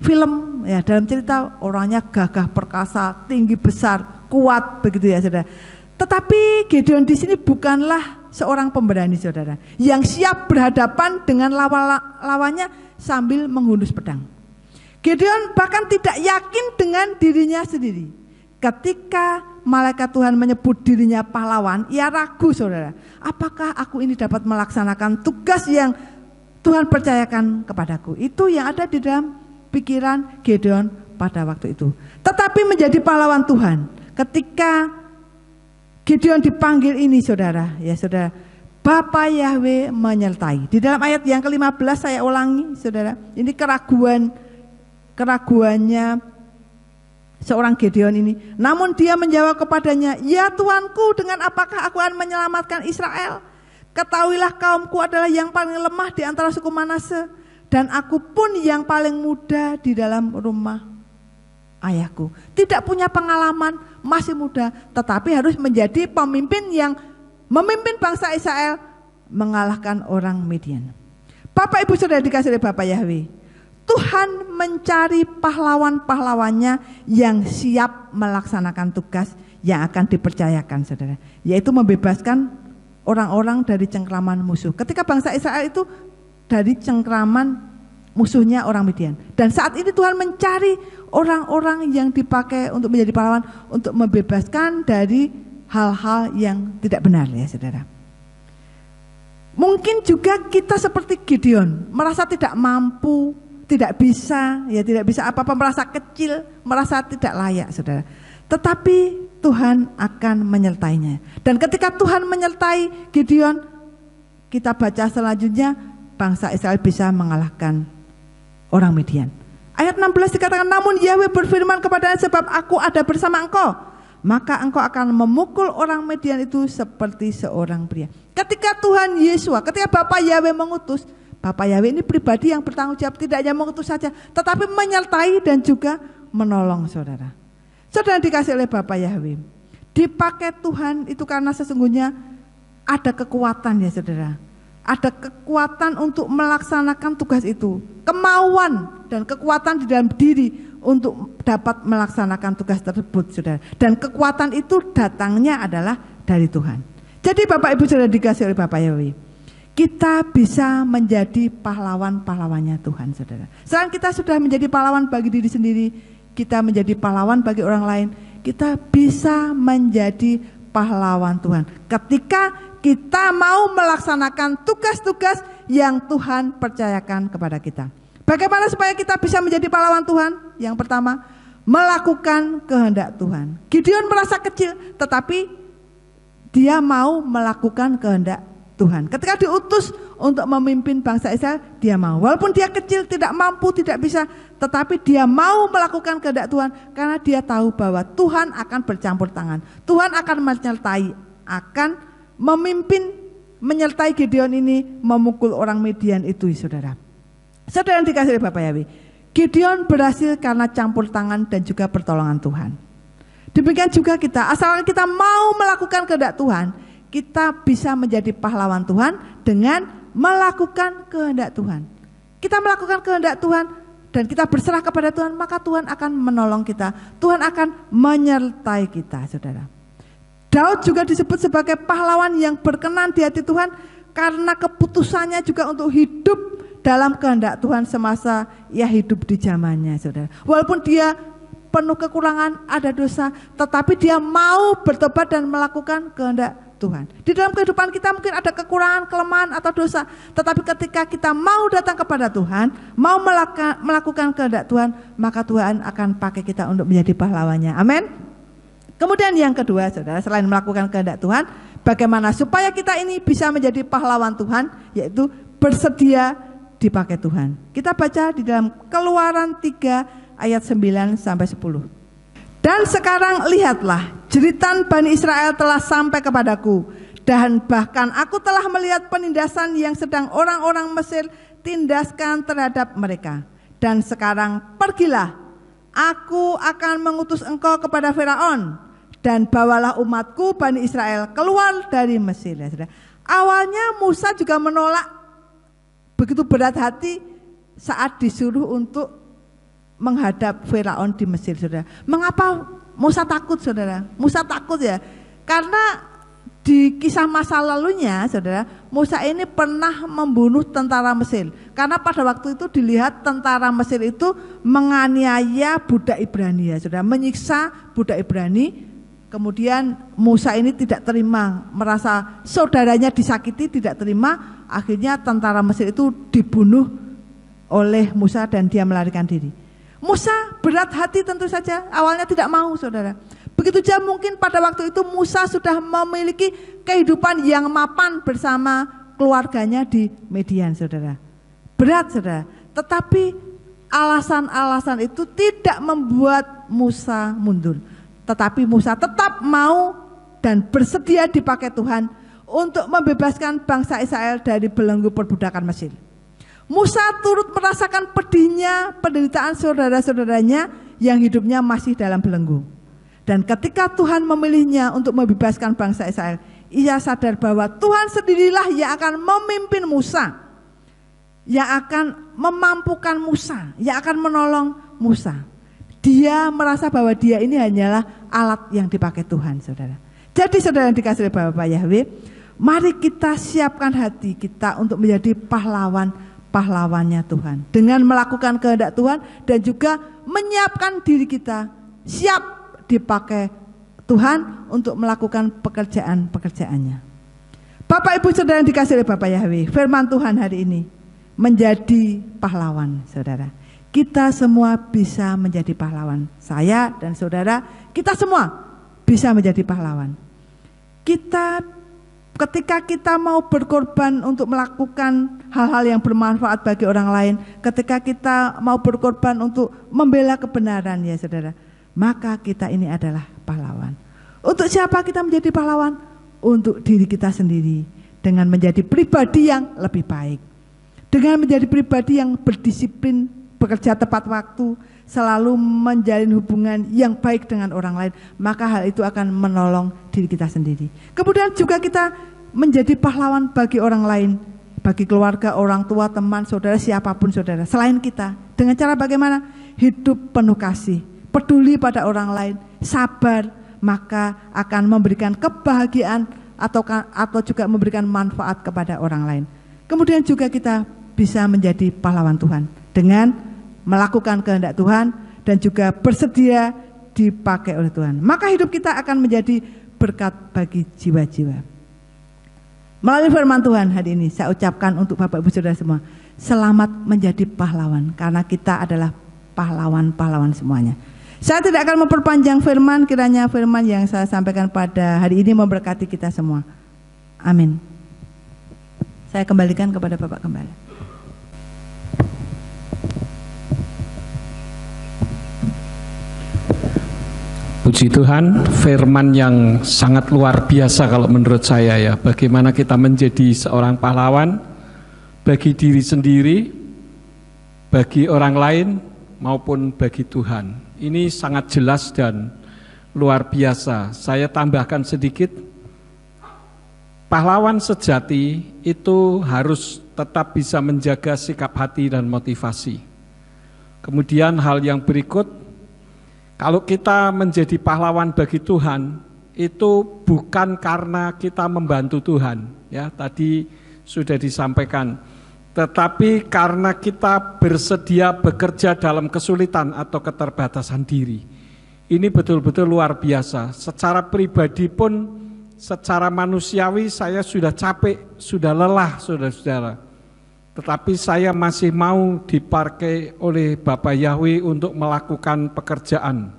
film ya, dalam cerita orangnya gagah perkasa, tinggi besar, kuat begitu ya saudara. Tetapi Gideon di sini bukanlah seorang pemberani saudara, yang siap berhadapan dengan lawannya sambil menghunus pedang. Gideon bahkan tidak yakin dengan dirinya sendiri. Ketika malaikat Tuhan menyebut dirinya pahlawan, ia ragu saudara. Apakah aku ini dapat melaksanakan tugas yang Tuhan percayakan kepadaku? Itu yang ada di dalam pikiran Gideon pada waktu itu. Tetapi menjadi pahlawan Tuhan, ketika Gideon dipanggil ini saudara, ya saudara, Bapa Yahweh menyertai. Di dalam ayat yang ke-15 saya ulangi saudara, ini keraguannya seorang Gideon ini. Namun dia menjawab kepadanya, ya Tuanku, dengan apakah aku akan menyelamatkan Israel? Ketahuilah kaumku adalah yang paling lemah di antara suku Manase, dan aku pun yang paling muda di dalam rumah ayahku. Tidak punya pengalaman, masih muda, tetapi harus menjadi pemimpin yang memimpin bangsa Israel mengalahkan orang Midian. Bapak Ibu Saudara dikasih oleh Bapak Yahweh, Tuhan mencari pahlawan-pahlawannya yang siap melaksanakan tugas yang akan dipercayakan saudara, yaitu membebaskan orang-orang dari cengkraman musuh. Ketika bangsa Israel itu dari cengkraman musuhnya orang Midian, dan saat ini Tuhan mencari orang-orang yang dipakai untuk menjadi pahlawan, untuk membebaskan dari hal-hal yang tidak benar ya saudara. Mungkin juga kita seperti Gideon, merasa tidak mampu, tidak bisa apa-apa, merasa kecil, merasa tidak layak saudara. Tetapi Tuhan akan menyertainya. Dan ketika Tuhan menyertai Gideon, kita baca selanjutnya, bangsa Israel bisa mengalahkan orang Midian. Ayat 16 dikatakan, namun Yahweh berfirman kepadanya, sebab aku ada bersama engkau, maka engkau akan memukul orang Midian itu seperti seorang pria. Ketika Tuhan Yesua, ketika Bapa Yahweh mengutus, Bapak Yahweh ini pribadi yang bertanggung jawab, tidak hanya mengutus saja, tetapi menyertai dan juga menolong saudara. Saudara dikasih oleh Bapak Yahweh, dipakai Tuhan itu karena sesungguhnya ada kekuatan ya saudara. Ada kekuatan untuk melaksanakan tugas itu, kemauan dan kekuatan di dalam diri untuk dapat melaksanakan tugas tersebut saudara. Dan kekuatan itu datangnya adalah dari Tuhan. Jadi Bapak Ibu Saudara dikasih oleh Bapak Yahweh, kita bisa menjadi pahlawan-pahlawannya Tuhan saudara. Selain kita sudah menjadi pahlawan bagi diri sendiri, kita menjadi pahlawan bagi orang lain, kita bisa menjadi pahlawan Tuhan ketika kita mau melaksanakan tugas-tugas yang Tuhan percayakan kepada kita. Bagaimana supaya kita bisa menjadi pahlawan Tuhan? Yang pertama, melakukan kehendak Tuhan. Gideon merasa kecil, tetapi dia mau melakukan kehendak Tuhan. Ketika diutus untuk memimpin bangsa Israel, dia mau. Walaupun dia kecil, tidak mampu, tidak bisa, tetapi dia mau melakukan kehendak Tuhan karena dia tahu bahwa Tuhan akan bercampur tangan. Tuhan akan menyertai, akan memimpin, menyertai Gideon ini memukul orang Midian itu saudara. Saudara yang dikasihi Bapak Yahweh, Gideon berhasil karena campur tangan dan juga pertolongan Tuhan. Demikian juga kita, asalkan kita mau melakukan kehendak Tuhan, kita bisa menjadi pahlawan Tuhan dengan melakukan kehendak Tuhan. Kita melakukan kehendak Tuhan dan kita berserah kepada Tuhan, maka Tuhan akan menolong kita. Tuhan akan menyertai kita, saudara. Daud juga disebut sebagai pahlawan yang berkenan di hati Tuhan karena keputusannya juga untuk hidup dalam kehendak Tuhan semasa ia hidup di zamannya, saudara. Walaupun dia penuh kekurangan, ada dosa, tetapi dia mau bertobat dan melakukan kehendak Tuhan. Di dalam kehidupan kita mungkin ada kekurangan, kelemahan atau dosa, tetapi ketika kita mau datang kepada Tuhan, mau melakukan kehendak Tuhan, maka Tuhan akan pakai kita untuk menjadi pahlawannya. Amin. Kemudian yang kedua, saudara, selain melakukan kehendak Tuhan, bagaimana supaya kita ini bisa menjadi pahlawan Tuhan, yaitu bersedia dipakai Tuhan. Kita baca di dalam Keluaran 3 ayat 9 sampai 10. Dan sekarang lihatlah, jeritan Bani Israel telah sampai kepadaku, dan bahkan aku telah melihat penindasan yang sedang orang-orang Mesir tindaskan terhadap mereka. Dan sekarang pergilah, aku akan mengutus engkau kepada Firaun, dan bawalah umatku Bani Israel keluar dari Mesir. Ya, saudara. Awalnya Musa juga menolak, begitu berat hati saat disuruh untuk menghadap Firaun di Mesir, saudara. Mengapa Musa takut, saudara? Musa takut ya, karena di kisah masa lalunya, saudara, Musa ini pernah membunuh tentara Mesir. Karena pada waktu itu dilihat tentara Mesir itu menganiaya budak Ibrani, ya, saudara, menyiksa budak Ibrani. Kemudian Musa ini tidak terima, merasa saudaranya disakiti, tidak terima. Akhirnya tentara Mesir itu dibunuh oleh Musa dan dia melarikan diri. Musa berat hati tentu saja, awalnya tidak mau, saudara. Begitu saja mungkin pada waktu itu Musa sudah memiliki kehidupan yang mapan bersama keluarganya di Midian, saudara. Berat, saudara. Tetapi alasan-alasan itu tidak membuat Musa mundur. Tetapi Musa tetap mau dan bersedia dipakai Tuhan untuk membebaskan bangsa Israel dari belenggu perbudakan Mesir. Musa turut merasakan pedihnya penderitaan saudara-saudaranya yang hidupnya masih dalam belenggu. Dan ketika Tuhan memilihnya untuk membebaskan bangsa Israel, ia sadar bahwa Tuhan sendirilah yang akan memimpin Musa, yang akan memampukan Musa, yang akan menolong Musa. Dia merasa bahwa dia ini hanyalah alat yang dipakai Tuhan, saudara. Jadi saudara yang dikasihi Bapak Yahweh, mari kita siapkan hati kita untuk menjadi pahlawannya Tuhan. Dengan melakukan kehendak Tuhan dan juga menyiapkan diri kita siap dipakai Tuhan untuk melakukan pekerjaan-pekerjaannya. Bapak Ibu saudara yang dikasihi Bapak Yahweh, firman Tuhan hari ini menjadi pahlawan, saudara. Kita semua bisa menjadi pahlawan. Saya dan saudara, kita semua bisa menjadi pahlawan. Ketika kita mau berkorban untuk melakukan hal-hal yang bermanfaat bagi orang lain, ketika kita mau berkorban untuk membela kebenaran, ya saudara, maka kita ini adalah pahlawan. Untuk siapa kita menjadi pahlawan? Untuk diri kita sendiri, dengan menjadi pribadi yang lebih baik, dengan menjadi pribadi yang berdisiplin, bekerja tepat waktu, selalu menjalin hubungan yang baik dengan orang lain, maka hal itu akan menolong diri kita sendiri. Kemudian juga kita menjadi pahlawan bagi orang lain, bagi keluarga, orang tua, teman, saudara, siapapun saudara, selain kita. Dengan cara bagaimana? Hidup penuh kasih, peduli pada orang lain, sabar, maka akan memberikan kebahagiaan atau juga memberikan manfaat kepada orang lain. Kemudian juga kita bisa menjadi pahlawan Tuhan dengan melakukan kehendak Tuhan dan juga bersedia dipakai oleh Tuhan. Maka hidup kita akan menjadi berkat bagi jiwa-jiwa. Melalui firman Tuhan hari ini saya ucapkan untuk Bapak Ibu Saudara semua, selamat menjadi pahlawan, karena kita adalah pahlawan-pahlawan semuanya. Saya tidak akan memperpanjang firman, kiranya firman yang saya sampaikan pada hari ini memberkati kita semua. Amin. Saya kembalikan kepada Bapak Gembala. Puji Tuhan, firman yang sangat luar biasa kalau menurut saya ya. Bagaimana kita menjadi seorang pahlawan bagi diri sendiri, bagi orang lain, maupun bagi Tuhan. Ini sangat jelas dan luar biasa. Saya tambahkan sedikit, pahlawan sejati itu harus tetap bisa menjaga sikap hati dan motivasi. Kemudian hal yang berikut, kalau kita menjadi pahlawan bagi Tuhan, itu bukan karena kita membantu Tuhan, ya tadi sudah disampaikan, tetapi karena kita bersedia bekerja dalam kesulitan atau keterbatasan diri. Ini betul-betul luar biasa. Secara pribadi pun, secara manusiawi saya sudah capek, sudah lelah, saudara-saudara. Tetapi saya masih mau dipakai oleh Bapak Yahweh untuk melakukan pekerjaan.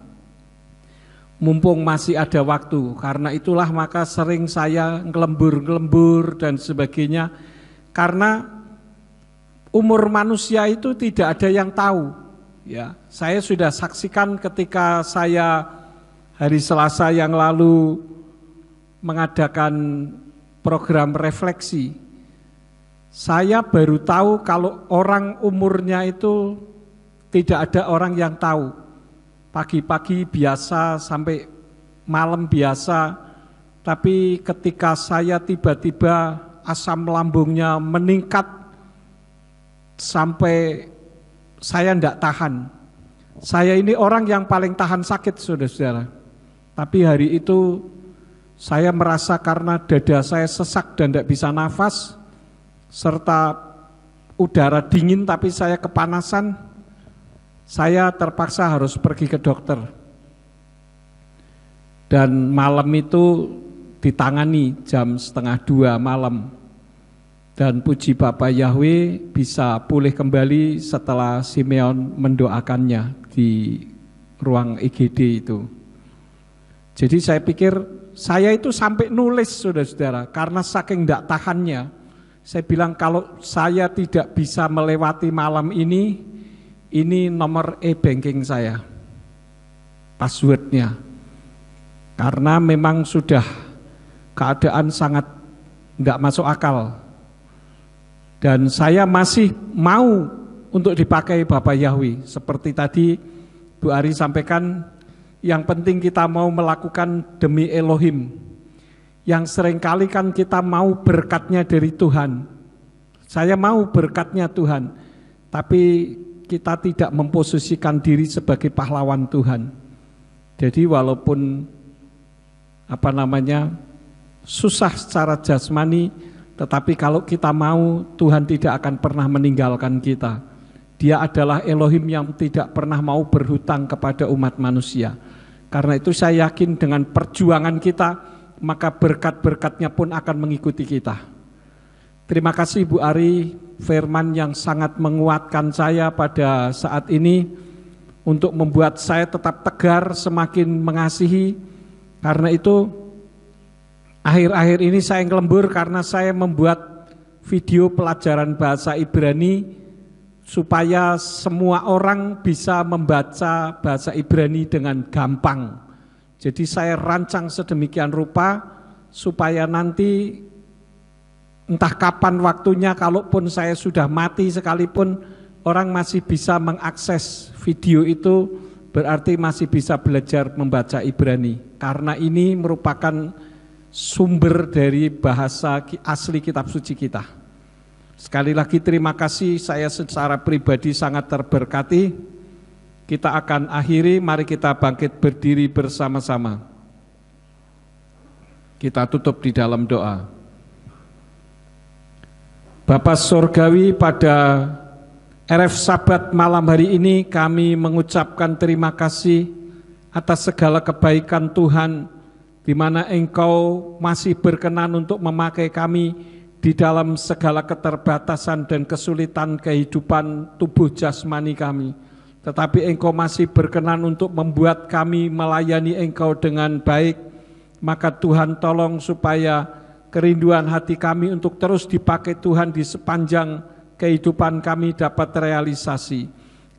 Mumpung masih ada waktu, karena itulah maka sering saya ngelembur-ngelembur dan sebagainya. Karena umur manusia itu tidak ada yang tahu. Ya, saya sudah saksikan ketika saya hari Selasa yang lalu mengadakan program refleksi. Saya baru tahu kalau orang umurnya itu tidak ada orang yang tahu. Pagi-pagi biasa sampai malam biasa, tapi ketika saya tiba-tiba asam lambungnya meningkat sampai saya tidak tahan. Saya ini orang yang paling tahan sakit, saudara-saudara. Tapi hari itu saya merasa karena dada saya sesak dan tidak bisa nafas, serta udara dingin tapi saya kepanasan, saya terpaksa harus pergi ke dokter. Dan malam itu ditangani jam 1:30 malam. Dan puji Bapa Yahweh bisa pulih kembali setelah Simeon mendoakannya di ruang IGD itu. Jadi saya pikir saya itu sampai nulis, saudara-saudara, karena saking tidak tahannya. Saya bilang kalau saya tidak bisa melewati malam ini nomor e-banking saya, passwordnya. Karena memang sudah keadaan sangat tidak masuk akal. Dan saya masih mau untuk dipakai Bapak Yahweh. Seperti tadi Bu Ari sampaikan, yang penting kita mau melakukan demi Elohim. Yang seringkali kan kita mau berkatnya dari Tuhan. Saya mau berkatnya Tuhan, tapi kita tidak memposisikan diri sebagai pahlawan Tuhan. Jadi walaupun susah secara jasmani, tetapi kalau kita mau, Tuhan tidak akan pernah meninggalkan kita. Dia adalah Elohim yang tidak pernah mau berhutang kepada umat manusia. Karena itu saya yakin dengan perjuangan kita, maka berkat-berkatnya pun akan mengikuti kita. Terima kasih Bu Ari, firman yang sangat menguatkan saya pada saat ini, untuk membuat saya tetap tegar, semakin mengasihi. Karena itu akhir-akhir ini saya ngelembur karena saya membuat video pelajaran bahasa Ibrani supaya semua orang bisa membaca bahasa Ibrani dengan gampang. Jadi saya rancang sedemikian rupa supaya nanti entah kapan waktunya, kalaupun saya sudah mati sekalipun, orang masih bisa mengakses video itu, berarti masih bisa belajar membaca Ibrani. Karena ini merupakan sumber dari bahasa asli kitab suci kita. Sekali lagi terima kasih, saya secara pribadi sangat terberkati. Kita akan akhiri, mari kita bangkit berdiri bersama-sama. Kita tutup di dalam doa. Bapa Surgawi, pada RF Sabat malam hari ini kami mengucapkan terima kasih atas segala kebaikan Tuhan, di mana Engkau masih berkenan untuk memakai kami di dalam segala keterbatasan dan kesulitan kehidupan tubuh jasmani kami. Tetapi Engkau masih berkenan untuk membuat kami melayani Engkau dengan baik. Maka Tuhan tolong supaya kerinduan hati kami untuk terus dipakai Tuhan di sepanjang kehidupan kami dapat terrealisasi.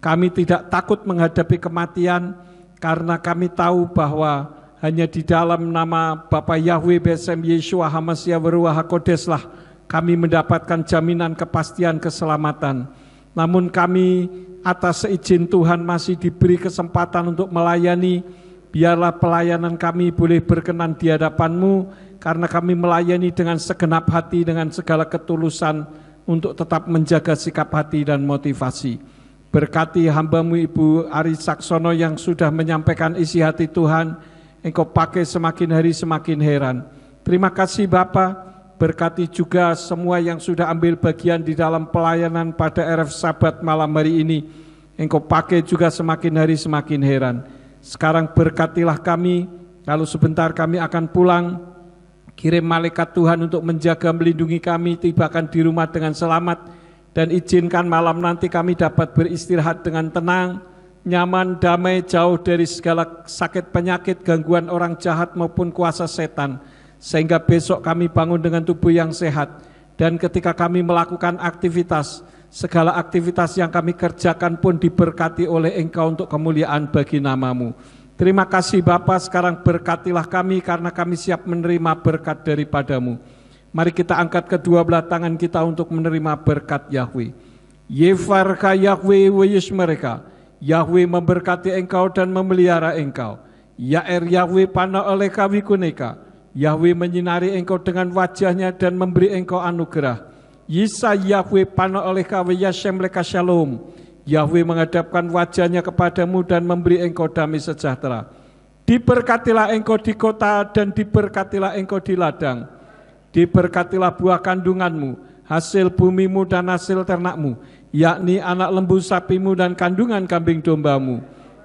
Kami tidak takut menghadapi kematian, karena kami tahu bahwa hanya di dalam nama Bapa Yahweh Besem Yeshua HaMashiach Ruach HaKodes lah kami mendapatkan jaminan kepastian keselamatan. Namun kami atas seizin Tuhan masih diberi kesempatan untuk melayani. Biarlah pelayanan kami boleh berkenan di hadapan-Mu, karena kami melayani dengan segenap hati, dengan segala ketulusan, untuk tetap menjaga sikap hati dan motivasi. Berkati hamba-Mu Ibu Ari Saksono yang sudah menyampaikan isi hati Tuhan, Engkau pakai semakin hari semakin heran. Terima kasih Bapa, berkati juga semua yang sudah ambil bagian di dalam pelayanan pada RF Sabat malam hari ini. Engkau pakai juga semakin hari semakin heran. Sekarang berkatilah kami, lalu sebentar kami akan pulang. Kirim malaikat Tuhan untuk menjaga melindungi kami, tibakan di rumah dengan selamat, dan izinkan malam nanti kami dapat beristirahat dengan tenang, nyaman, damai, jauh dari segala sakit penyakit, gangguan orang jahat maupun kuasa setan, sehingga besok kami bangun dengan tubuh yang sehat. Dan ketika kami melakukan aktivitas, segala aktivitas yang kami kerjakan pun diberkati oleh Engkau untuk kemuliaan bagi nama-Mu. Terima kasih Bapa, sekarang berkatilah kami karena kami siap menerima berkat daripada-Mu. Mari kita angkat kedua belah tangan kita untuk menerima berkat Yahweh. Yefarka Yahweh wa yishmereka. Yahweh memberkati engkau dan memelihara engkau. Yair Yahweh pana oleh kawi kuneka. Yahweh menyinari engkau dengan wajahnya dan memberi engkau anugerah. Yisa Yahweh pana oleh kawi Yashem leka shalom. Yahweh menghadapkan wajahnya kepadamu dan memberi engkau damai sejahtera. Diberkatilah engkau di kota dan diberkatilah engkau di ladang. Diberkatilah buah kandunganmu, hasil bumimu dan hasil ternakmu, yakni anak lembu sapimu dan kandungan kambing dombamu.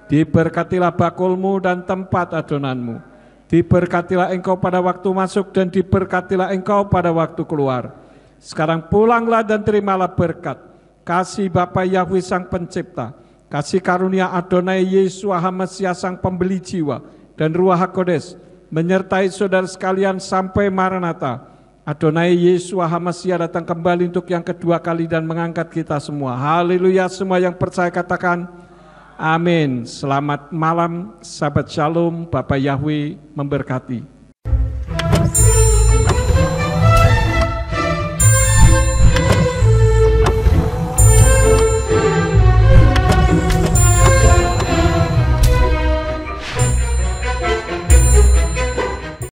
Diberkatilah bakulmu dan tempat adonanmu. Diberkatilah engkau pada waktu masuk dan diberkatilah engkau pada waktu keluar. Sekarang pulanglah dan terimalah berkat. Kasih Bapa Yahweh Sang Pencipta, kasih karunia Adonai Yeshua HaMasiah Sang Pembeli jiwa, dan Ruach HaKodes menyertai saudara sekalian sampai Maranatha. Adonai Yeshua HaMasiah datang kembali untuk yang kedua kali dan mengangkat kita semua. Haleluya, semua yang percaya katakan amin. Selamat malam, sahabat Shalom, Bapak Yahweh memberkati.